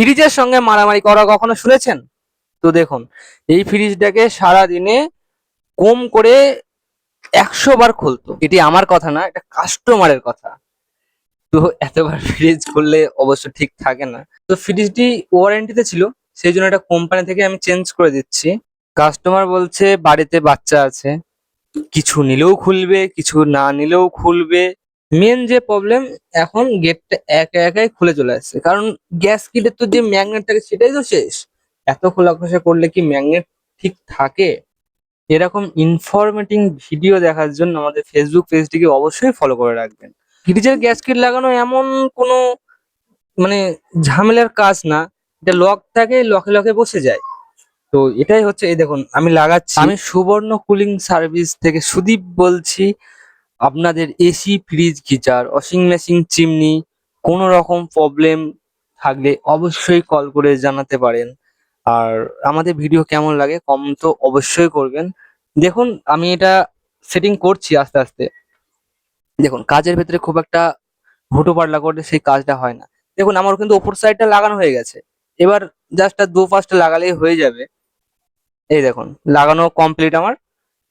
ফ্রিজের সঙ্গে মারামারি করা কখনো শুনেছেন? তো দেখুন, এই ফ্রিজটাকে সারাদিনে কম করে 100 বার খুলতো। এটি আমার কথা না, এটা কাস্টমারের কথা। তো এতবার ফ্রিজ খুললে অবশ্য ঠিক থাকে না। তো ফ্রিজটি ওয়ারেন্টিতে ছিল, সেই জন্য এটা কোম্পানি থেকে আমি চেঞ্জ করে দিচ্ছি। কাস্টমার বলছে বাড়িতে বাচ্চা আছে, কিছু নিলেও খুলবে, কিছু না নিলেও খুলবে। মেন যে প্রবলেম, এখন গেটটা একা একাই খুলে চলে আসছে, কারণ গ্যাস কিটের তো যে ম্যাগনেট থাকে সেটাই তো শেষ। এত খোলাখুলি করলে কি ম্যাগনেট ঠিক থাকে? এরকম ইনফরমেটিং ভিডিও দেখার জন্য আমাদের ফেসবুক পেজটিকে অবশ্যই ফলো করে রাখবেন। ফ্রিজের গ্যাস কিট লাগানো এমন কোনো মানে ঝামেলার কাজ না, এটা লক থাকে, লকে লকে বসে যায়। তো এটাই হচ্ছে, এই দেখুন আমি লাগাচ্ছি। আমি সুবর্ণ কুলিং সার্ভিস থেকে সুদীপ বলছি। আপনাদের AC, fridge, geyser, washing machine, chimney কোনো রকম প্রবলেম থাকলে অবশ্যই কল করে জানাতে পারেন। আর আমাদের ভিডিও কেমন লাগে কমেন্ট তো অবশ্যই করবেন। দেখুন আমি এটা সেটিং করছি আস্তে আস্তে। দেখুন কাজের ভেতরে খুব একটা হুটো পাটলা করলে সেই কাজটা হয় না। দেখুন আমার কিন্তু ওপর সাইডটা লাগানো হয়ে গেছে, এবার জাস্ট আর দু পাঁচটা লাগালেই হয়ে যাবে। এই দেখুন লাগানো কমপ্লিট আমার।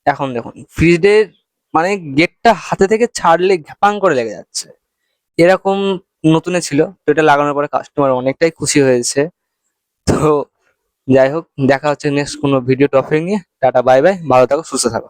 এখন দেখুন ফ্রিজের মানে গেটটা হাতে থেকে ছাড়লে ঘ্যাপাং করে লেগে যাচ্ছে, এরকম নতুনে ছিল। তো এটা লাগানোর পরে কাস্টমার অনেকটাই খুশি হয়েছে। তো যাই হোক, দেখা হচ্ছে নেক্সট কোনো ভিডিও টপিক নিয়ে। টাটা, বাই বাই, ভালো থাকো, সুস্থ থাকো।